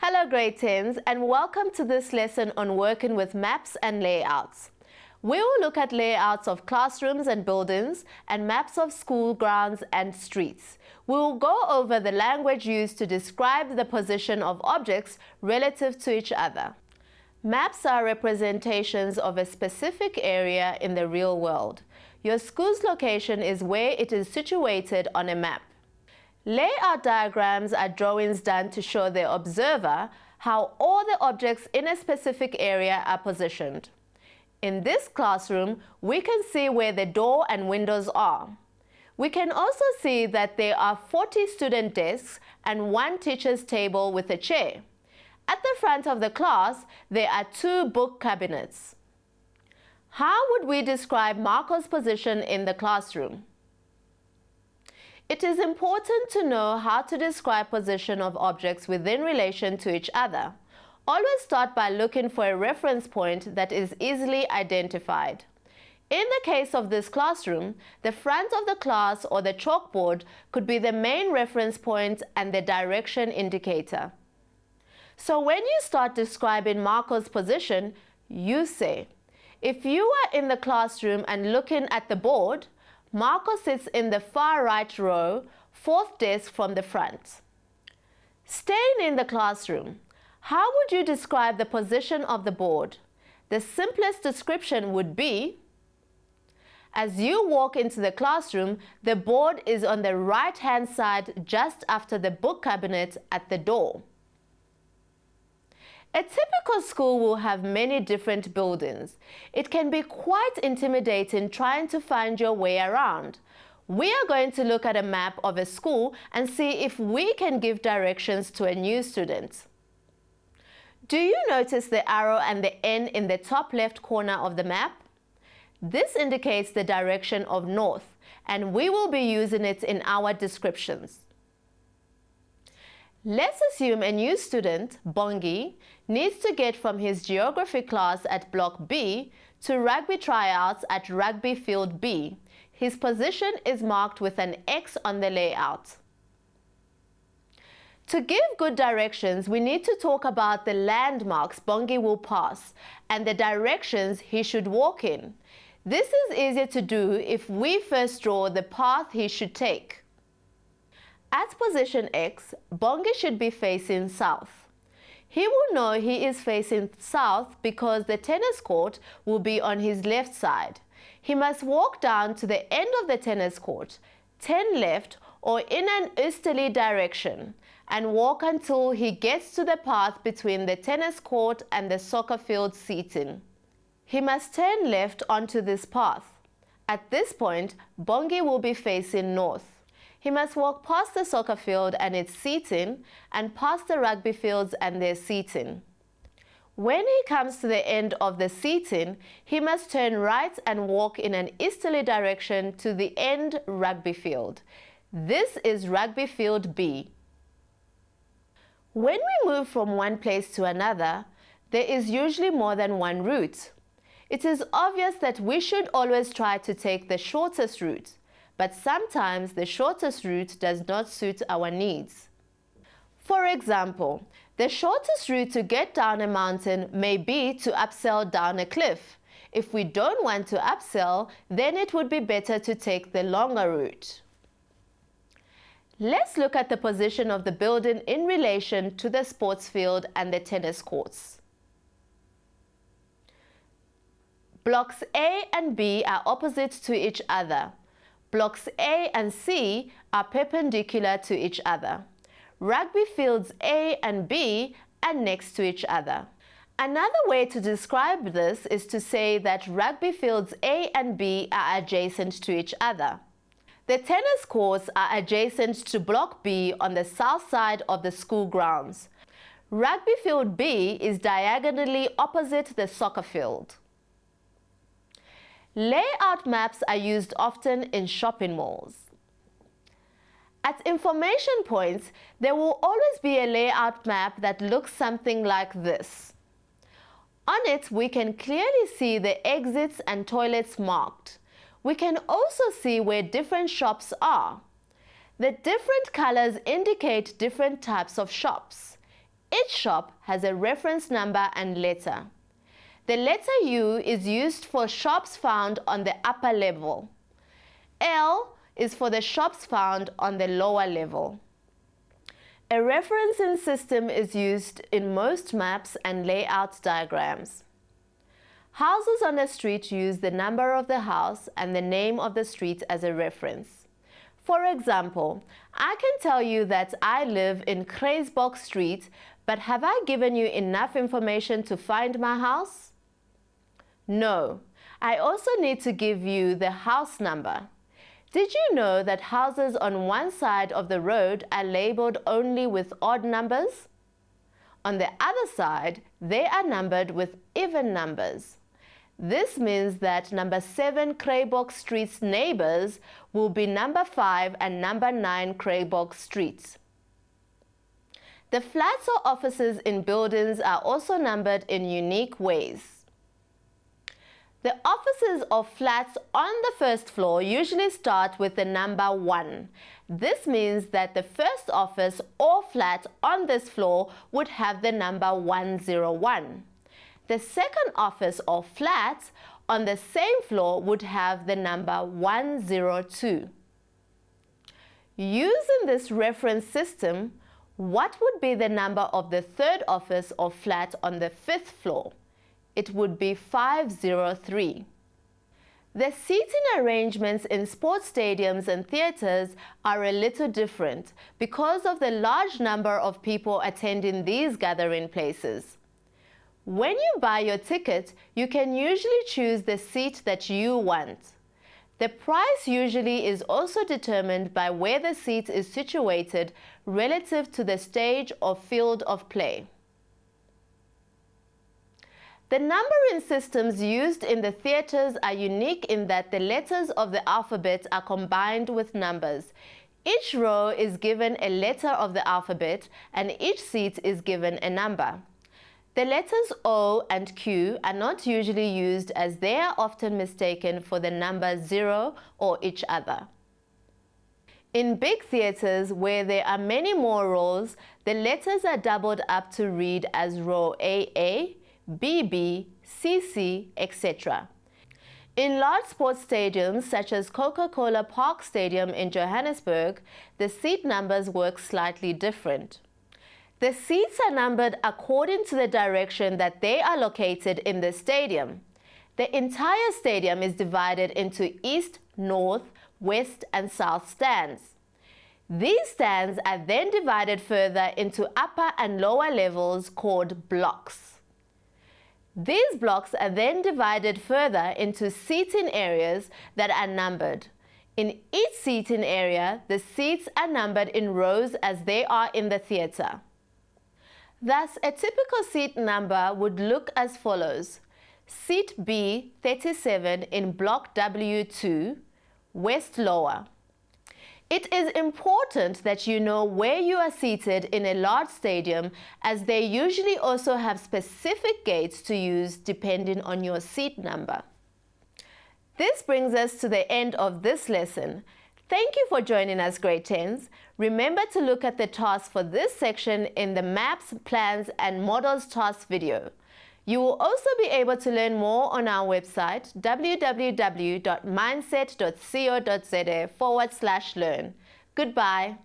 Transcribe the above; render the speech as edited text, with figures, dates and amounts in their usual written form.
Hello grade 10s and welcome to this lesson on working with maps and layouts. We will look at layouts of classrooms and buildings and maps of school grounds and streets. We will go over the language used to describe the position of objects relative to each other. Maps are representations of a specific area in the real world. Your school's location is where it is situated on a map. Layout diagrams are drawings done to show the observer how all the objects in a specific area are positioned. In this classroom, we can see where the door and windows are. We can also see that there are 40 student desks and one teacher's table with a chair. At the front of the class, there are 2 book cabinets. How would we describe Marco's position in the classroom? It is important to know how to describe position of objects within relation to each other. Always start by looking for a reference point that is easily identified. In the case of this classroom, the front of the class or the chalkboard could be the main reference point and the direction indicator. So when you start describing Marco's position, you say, if you are in the classroom and looking at the board, Marco sits in the far right row, 4th desk from the front. Staying in the classroom, how would you describe the position of the board? The simplest description would be, as you walk into the classroom, the board is on the right-hand side just after the book cabinet at the door. A typical school will have many different buildings. It can be quite intimidating trying to find your way around. We are going to look at a map of a school and see if we can give directions to a new student. Do you notice the arrow and the N in the top left corner of the map? This indicates the direction of north, and we will be using it in our descriptions. Let's assume a new student, Bongi, needs to get from his geography class at Block B to rugby tryouts at Rugby Field B. His position is marked with an X on the layout. To give good directions, we need to talk about the landmarks Bongi will pass and the directions he should walk in. This is easier to do if we first draw the path he should take. At position X, Bongi should be facing south. He will know he is facing south because the tennis court will be on his left side. He must walk down to the end of the tennis court, turn left or in an easterly direction, and walk until he gets to the path between the tennis court and the soccer field seating. He must turn left onto this path. At this point, Bongi will be facing north. He must walk past the soccer field and its seating and past the rugby fields and their seating. When he comes to the end of the seating, he must turn right and walk in an easterly direction to the end rugby field. This is Rugby Field B. When we move from one place to another, there is usually more than one route. It is obvious that we should always try to take the shortest route, but sometimes the shortest route does not suit our needs. For example, the shortest route to get down a mountain may be to upsell down a cliff. If we don't want to upsell, then it would be better to take the longer route. Let's look at the position of the building in relation to the sports field and the tennis courts. Blocks A and B are opposite to each other. Blocks A and C are perpendicular to each other. Rugby fields A and B are next to each other. Another way to describe this is to say that rugby fields A and B are adjacent to each other. The tennis courts are adjacent to Block B on the south side of the school grounds. Rugby field B is diagonally opposite the soccer field. Layout maps are used often in shopping malls. At information points, there will always be a layout map that looks something like this. On it, we can clearly see the exits and toilets marked. We can also see where different shops are. The different colors indicate different types of shops. Each shop has a reference number and letter. The letter U is used for shops found on the upper level. L is for the shops found on the lower level. A referencing system is used in most maps and layout diagrams. Houses on a street use the number of the house and the name of the street as a reference. For example, I can tell you that I live in Kreisbock Street, but have I given you enough information to find my house? No. I also need to give you the house number. Did you know that houses on one side of the road are labeled only with odd numbers? On the other side, they are numbered with even numbers. This means that number 7 Kreisbock Street's neighbors will be number 5 and number 9 Kreisbock Streets. The flats or offices in buildings are also numbered in unique ways. The offices or flats on the first floor usually start with the number 1. This means that the first office or flat on this floor would have the number 101. The second office or flat on the same floor would have the number 102. Using this reference system, what would be the number of the third office or flat on the 5th floor? It would be 503. The seating arrangements in sports stadiums and theaters are a little different because of the large number of people attending these gathering places. When you buy your ticket, you can usually choose the seat that you want. The price usually is also determined by where the seat is situated relative to the stage or field of play. The numbering systems used in the theaters are unique in that the letters of the alphabet are combined with numbers. Each row is given a letter of the alphabet and each seat is given a number. The letters O and Q are not usually used as they are often mistaken for the number 0 or each other. In big theaters where there are many more rows, the letters are doubled up to read as row AA, BB, CC, etc. In large sports stadiums such as Coca-Cola Park Stadium in Johannesburg, the seat numbers work slightly different. The seats are numbered according to the direction that they are located in the stadium. The entire stadium is divided into east, north, west, and south stands. These stands are then divided further into upper and lower levels called blocks. These blocks are then divided further into seating areas that are numbered. In each seating area, the seats are numbered in rows as they are in the theater. Thus, a typical seat number would look as follows. Seat B 37 in block W2, west lower. It is important that you know where you are seated in a large stadium, as they usually also have specific gates to use depending on your seat number. This brings us to the end of this lesson. Thank you for joining us, grade 10s. Remember to look at the tasks for this section in the Maps, Plans and Models task video. You will also be able to learn more on our website www.mindset.co.za/learn. Goodbye.